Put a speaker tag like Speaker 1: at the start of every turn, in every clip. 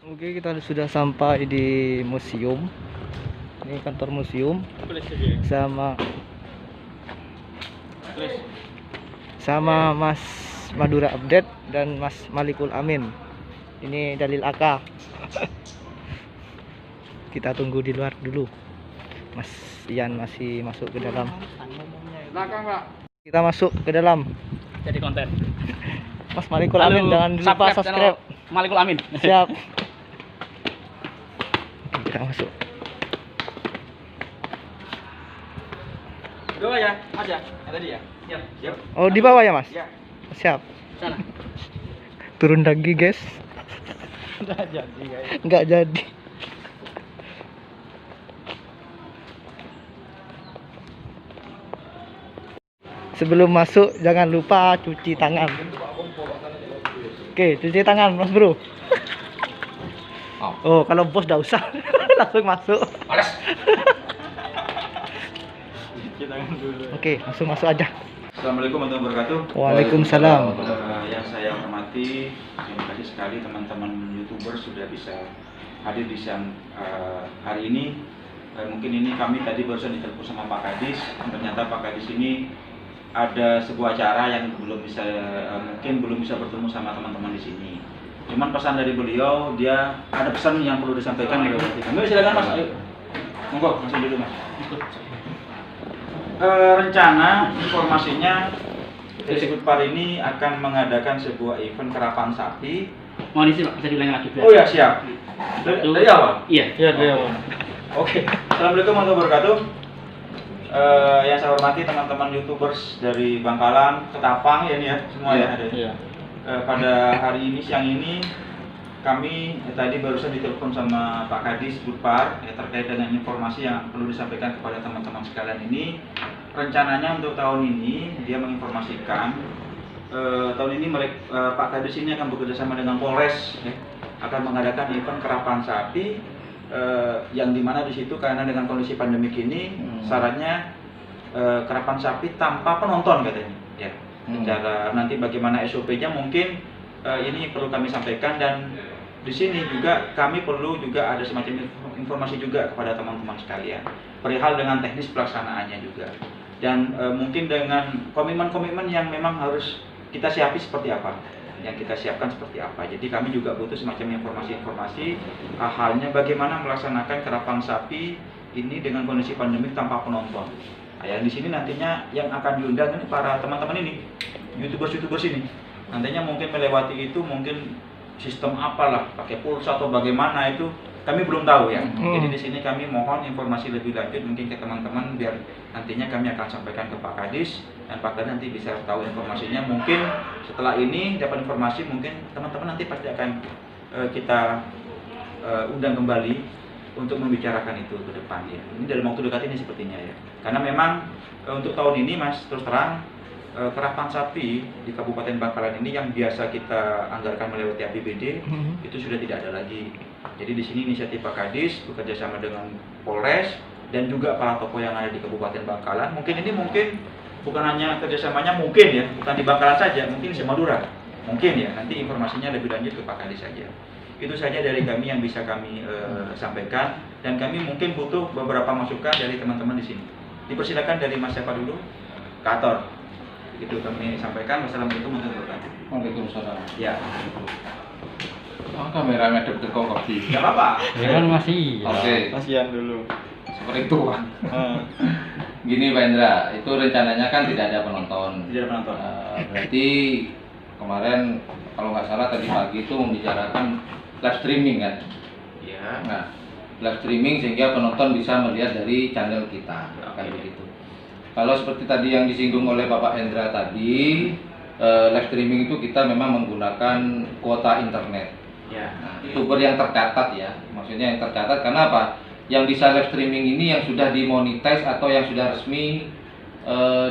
Speaker 1: Oke, kita sudah sampai di museum. Ini kantor museum sama Mas Madura Update dan Mas Malikul Amin. Ini dalil AK. Kita tunggu di luar dulu. Mas Ian masih masuk ke dalam. Kita masuk ke dalam.
Speaker 2: Jadi konten.
Speaker 1: Mas Malikul Amin, jangan lupa subscribe.
Speaker 2: Malikul Amin.
Speaker 1: Siap. Oke, kita masuk.
Speaker 2: Dua ya, Mas ya. Yang tadi ya. Siap, siap.
Speaker 1: Oh, di bawah ya, Mas?
Speaker 2: Iya.
Speaker 1: Siap.
Speaker 2: Sana.
Speaker 1: Turun lagi, guys.
Speaker 2: Enggak jadi, guys.
Speaker 1: Nggak jadi. Sebelum masuk jangan lupa cuci tangan. Oke, cuci tangan, Mas Bro. Oh, kalau bos enggak usah. Langsung masuk.
Speaker 2: Males. Cuci tangan dulu.
Speaker 1: Oke, langsung masuk aja.
Speaker 3: Assalamualaikum warahmatullahi wabarakatuh.
Speaker 1: Waalaikumsalam.
Speaker 3: Yang saya hormati, terima kasih sekali teman-teman YouTuber sudah bisa hadir di siang hari ini. Mungkin ini kami tadi barusan ditelepon sama Pak Kadis. Ternyata Pak Kadis ini ada sebuah acara yang mungkin belum bisa bertemu sama teman-teman di sini. Cuman pesan dari beliau, dia ada pesan yang perlu disampaikan oleh kami. Silakan Mas. Ayo. Monggo, langsung dulu Mas. Rencana informasinya Disebut Par ini akan mengadakan sebuah event karapan sapi.
Speaker 2: Mohon izin Pak, bisa diulangi lagi.
Speaker 3: Oh ya, siap. Dari awal?
Speaker 2: Iya.
Speaker 1: Iya, dari awal.
Speaker 3: Oke. Assalamualaikum warahmatullahi wabarakatuh. Yang saya hormati teman-teman YouTubers dari Bangkalan, Ketapang ya ini ya, semua ya ada.
Speaker 1: Iya.
Speaker 3: Pada hari ini, siang ini kami tadi barusan ditelepon sama Pak Kadis Budpar terkait dengan informasi yang perlu disampaikan kepada teman-teman sekalian ini. Rencananya untuk tahun ini dia menginformasikan tahun ini Pak Kadis ini akan bekerjasama dengan Polres ya, akan mengadakan event karapan sapi yang dimana di situ karena dengan kondisi pandemik ini syaratnya karapan sapi tanpa penonton katanya ya. Secara nanti bagaimana SOP-nya mungkin ini perlu kami sampaikan, dan di sini juga kami perlu juga ada semacam informasi juga kepada teman-teman sekalian perihal dengan teknis pelaksanaannya juga, dan mungkin dengan komitmen-komitmen yang memang harus kita siapi seperti apa, yang kita siapkan seperti apa. Jadi kami juga butuh semacam informasi-informasi halnya bagaimana melaksanakan karapan sapi ini dengan kondisi pandemik tanpa penonton. Nah, yang di sini nantinya yang akan diundang ini para teman-teman ini, YouTubers ini. Nantinya mungkin melewati itu mungkin sistem apalah, pakai pulsa atau bagaimana itu kami belum tahu ya. Jadi di sini kami mohon informasi lebih lanjut mungkin ke teman-teman biar nantinya kami akan sampaikan ke Pak Kadis, dan Pak Kadis nanti bisa tahu informasinya. Mungkin setelah ini dapat informasi, mungkin teman-teman nanti pasti akan kita undang kembali untuk membicarakan itu ke depan ya. Ini dalam waktu dekat ini sepertinya ya. Karena memang untuk tahun ini Mas, terus terang karapan sapi di Kabupaten Bangkalan ini yang biasa kita anggarkan melewati APBD itu sudah tidak ada lagi. Jadi di sini inisiatif Pak Kadis bekerja sama dengan Polres dan juga para tokoh yang ada di Kabupaten Bangkalan. Mungkin bukan hanya kerjasamanya mungkin ya, bukan di Bangkalan saja, mungkin di Madura. Mungkin ya, nanti informasinya lebih lanjut ke Pak Kadis saja. Itu saja dari kami yang bisa kami sampaikan, dan kami mungkin butuh beberapa masukan dari teman-teman di sini. Dipersilakan dari Mas siapa dulu? Kator. Itu kami sampaikan. Wassalamualaikum warahmatullahi wabarakatuh.
Speaker 4: Waalaikumsalam.
Speaker 3: Ya.
Speaker 4: Oh, kamera medep ke kopi.
Speaker 3: Enggak apa-apa.
Speaker 2: Ya kan masih.
Speaker 4: Oke.
Speaker 1: Kasihan dulu.
Speaker 4: Seperti itu, Pak. Gini, Pak Indra, itu rencananya kan tidak ada penonton.
Speaker 3: Tidak ada penonton.
Speaker 4: Berarti kemarin kalau nggak salah tadi pagi itu membicarakan live streaming kan?
Speaker 3: Iya.
Speaker 4: Nah, live streaming sehingga penonton bisa melihat dari channel kita, kayak begitu. Kalau seperti tadi yang disinggung oleh Bapak Hendra tadi, live streaming itu kita memang menggunakan kuota internet.
Speaker 3: Ya.
Speaker 4: Nah, YouTuber yang tercatat ya, maksudnya yang tercatat karena apa? Yang bisa live streaming ini yang sudah dimonetize atau yang sudah resmi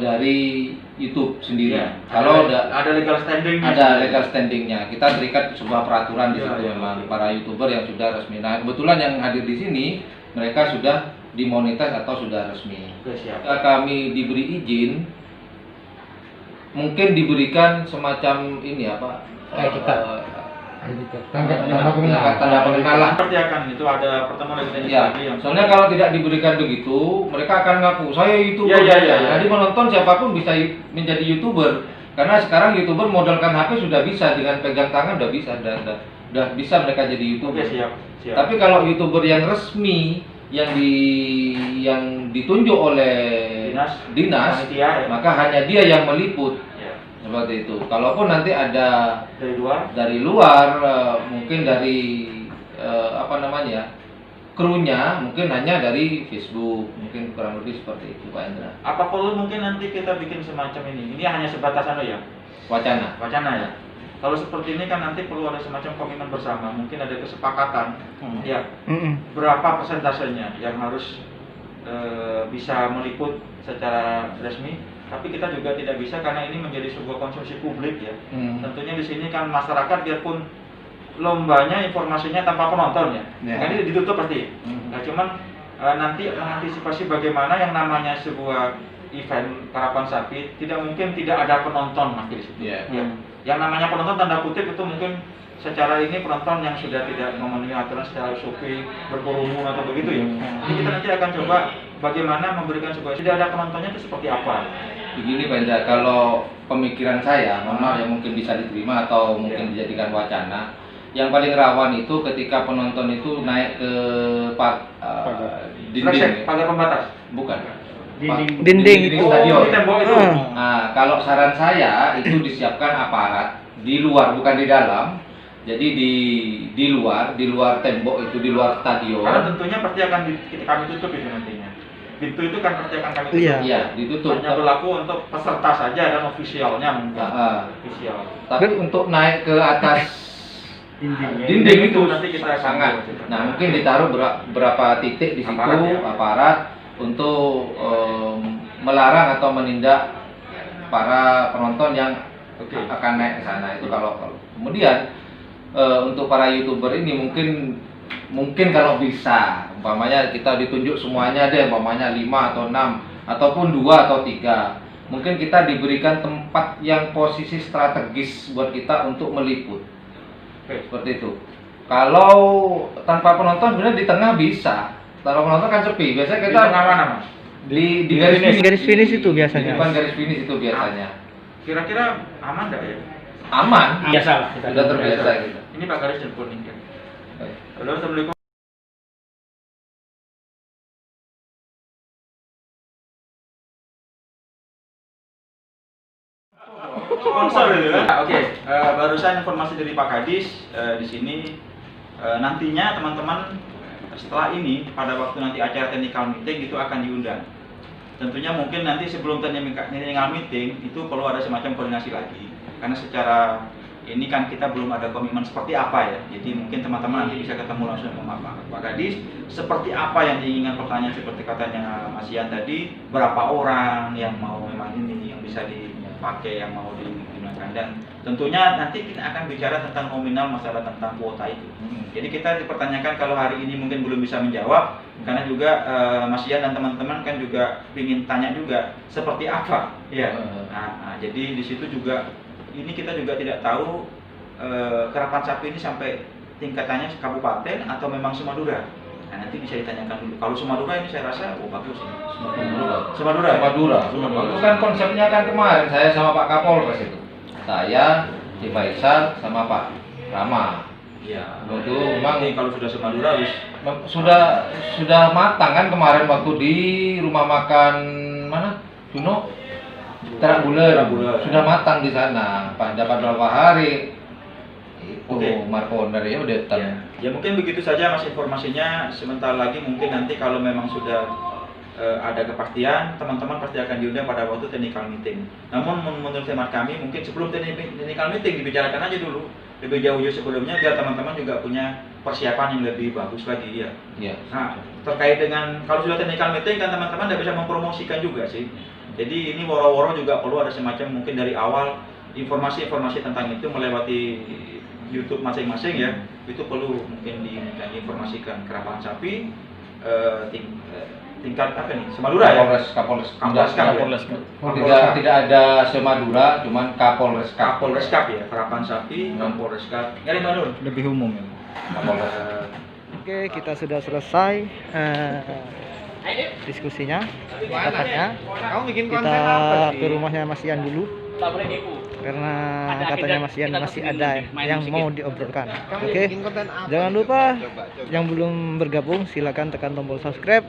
Speaker 4: dari YouTube sendiri.
Speaker 3: Ya.
Speaker 4: Kalau
Speaker 3: ada legal standing.
Speaker 4: ada legal standingnya, kita terikat sebuah peraturan di situ memang para YouTuber yang sudah resmi. Nah, kebetulan yang hadir di sini mereka sudah dimonetize atau sudah resmi. Jika kami diberi izin, mungkin diberikan semacam ini apa? tanda pengenalan.
Speaker 3: Seperti akan itu ada pertemuan lagi teknis
Speaker 4: Ya,
Speaker 3: lagi yang
Speaker 4: soalnya kalau tidak diberikan begitu, mereka akan ngaku saya YouTuber.
Speaker 3: Iya.
Speaker 4: Jadi penonton siapapun bisa menjadi YouTuber. Karena sekarang YouTuber modalkan HP sudah bisa, dengan pegang tangan udah bisa, udah bisa mereka jadi YouTuber.
Speaker 3: Oke, siap.
Speaker 4: Tapi kalau YouTuber yang resmi, yang ditunjuk oleh dinas,
Speaker 3: panitia, ya.
Speaker 4: maka hanya dia yang meliput.
Speaker 3: Ya.
Speaker 4: Seperti itu. Kalaupun nanti ada
Speaker 3: dari luar
Speaker 4: mungkin dari krunya mungkin hanya dari Facebook, mungkin kurang lebih seperti itu, Pak Indra.
Speaker 3: apa perlu mungkin nanti kita bikin semacam ini hanya sebatas ya
Speaker 4: Wacana.
Speaker 3: ya. Kalau seperti ini kan nanti perlu ada semacam komitmen bersama, mungkin ada kesepakatan ya berapa persentasenya yang harus bisa meliput secara resmi. Tapi kita juga tidak bisa, karena ini menjadi sebuah konsumsi publik ya. Tentunya di sini kan masyarakat biarpun lombanya informasinya tanpa penonton ya. Kan ini ditutup pasti. Nah, cuman nanti mengantisipasi bagaimana yang namanya sebuah event karapan sapi tidak mungkin tidak ada penonton nanti di situ. Ya. Yang namanya penonton tanda kutip itu mungkin secara ini penonton yang sudah tidak memenuhi aturan secara SOP, berkerumun atau begitu ya. Jadi kita nanti akan coba bagaimana memberikan sebuah tidak ada penontonnya itu seperti apa.
Speaker 4: Begini Pak Indra, kalau pemikiran saya, yang mungkin bisa diterima atau mungkin dijadikan wacana, yang paling rawan itu ketika penonton itu naik ke dinding,
Speaker 3: pagar pembatas.
Speaker 4: Bukan.
Speaker 1: Dinding itu.
Speaker 4: Stadion.
Speaker 3: Di tembok itu.
Speaker 4: Nah, kalau saran saya itu disiapkan aparat di luar, bukan di dalam. Jadi di luar tembok itu, di luar stadion.
Speaker 3: Karena tentunya pasti akan kami tutup itu nantinya. Pintu itu kan pasti akan kami tutup.
Speaker 4: Iya, ditutup.
Speaker 3: Hanya berlaku untuk peserta saja dan ofisialnya mungkin. Ofisial.
Speaker 4: Tapi untuk naik ke atas dinding itu nanti kita sangat. Nah, mungkin ditaruh berapa titik di situ aparat untuk melarang atau menindak para penonton yang akan naik ke sana. Itu kalau kemudian untuk para YouTuber ini mungkin kalau bisa, umpamanya kita ditunjuk semuanya deh, umpamanya 5 atau 6 ataupun 2 atau 3. Mungkin kita diberikan tempat yang posisi strategis buat kita untuk meliput. Seperti itu. Kalau tanpa penonton sebenarnya di tengah bisa. Kalau penonton kan sepi. Biasanya kita
Speaker 3: di tengah mana, Mas?
Speaker 4: Di
Speaker 1: garis finish itu biasanya.
Speaker 4: Di depan garis finish itu biasanya.
Speaker 3: Kira-kira aman enggak ya?
Speaker 4: Aman.
Speaker 2: Biasa lah.
Speaker 4: Sudah terbiasa gitu.
Speaker 3: Ini Pak Garis telepon nih kan. Halo, Assalamualaikum. Sponsor itu ya. Oke, barusan informasi dari Pak Kadis di sini nantinya teman-teman setelah ini pada waktu nanti acara technical meeting itu akan diundang. Tentunya mungkin nanti sebelum technical meeting itu perlu ada semacam koordinasi lagi. Karena secara ini kan kita belum ada komitmen seperti apa ya. Jadi mungkin teman-teman nanti bisa ketemu langsung sama Pak Kadis. Seperti apa yang diinginkan, pertanyaan seperti katanya Mas Ian tadi, berapa orang yang mau memang ini yang bisa dipakai, yang mau digunakan, dan tentunya nanti kita akan bicara tentang nominal masalah tentang kuota itu. Jadi kita dipertanyakan kalau hari ini mungkin belum bisa menjawab, karena juga Mas Ian dan teman-teman kan juga ingin tanya juga seperti apa ya. Nah, jadi di situ juga ini kita juga tidak tahu karapan sapi ini sampai tingkatannya kabupaten atau memang Semadura. Nah, nanti bisa ditanyakan dulu. Kalau Semadura ini saya rasa bagus ini. Semadura.
Speaker 4: Itu kan konsepnya kan kemarin saya sama Pak Kapolres itu. Saya, Ci Faisal sama Pak Rama.
Speaker 3: Iya.
Speaker 4: Itu memang
Speaker 3: kalau sudah Semadura
Speaker 4: sudah matang kan kemarin waktu di rumah makan mana? Juno. Terak bulan sudah matang di sana. Dapat berapa hari? Itu Marco dari udah
Speaker 3: ya mungkin begitu saja Mas informasinya. Sebentar lagi mungkin nanti kalau memang sudah ada kepastian, teman-teman pasti akan diundang pada waktu technical meeting. Namun menurut hemat kami mungkin sebelum technical meeting dibicarakan aja dulu lebih jauh sebelumnya, biar teman-teman juga punya persiapan yang lebih bagus lagi ya. Nah, terkait dengan kalau sudah technical meeting kan teman-teman tidak bisa mempromosikan juga sih. Jadi ini woro-woro juga perlu ada semacam mungkin dari awal informasi-informasi tentang itu melewati YouTube masing-masing ya. Itu perlu mungkin diinformasikan karapan sapi, tingkat apa nih? Semadura ya?
Speaker 4: Kapolres
Speaker 3: Kapolres Cup ya?
Speaker 2: Kapolres Cup.
Speaker 4: tidak ada Semadura, cuman Kapolres Cup.
Speaker 3: Kapolres Cup ya, Harapan Sapi, Kapolres Cup. Nyari Manur.
Speaker 2: Lebih umum ya.
Speaker 4: Kapolres.
Speaker 1: Oke, kita sudah selesai diskusinya. Dapatnya kita ke rumahnya Mas Ian dulu karena katanya Mas Ian masih ada yang mau diobrolkan. Oke, jangan lupa yang belum bergabung silakan tekan tombol subscribe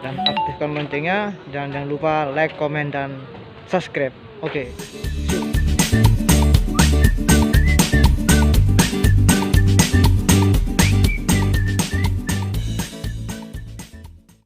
Speaker 1: dan aktifkan loncengnya. Jangan lupa like, komen, dan subscribe. Oke.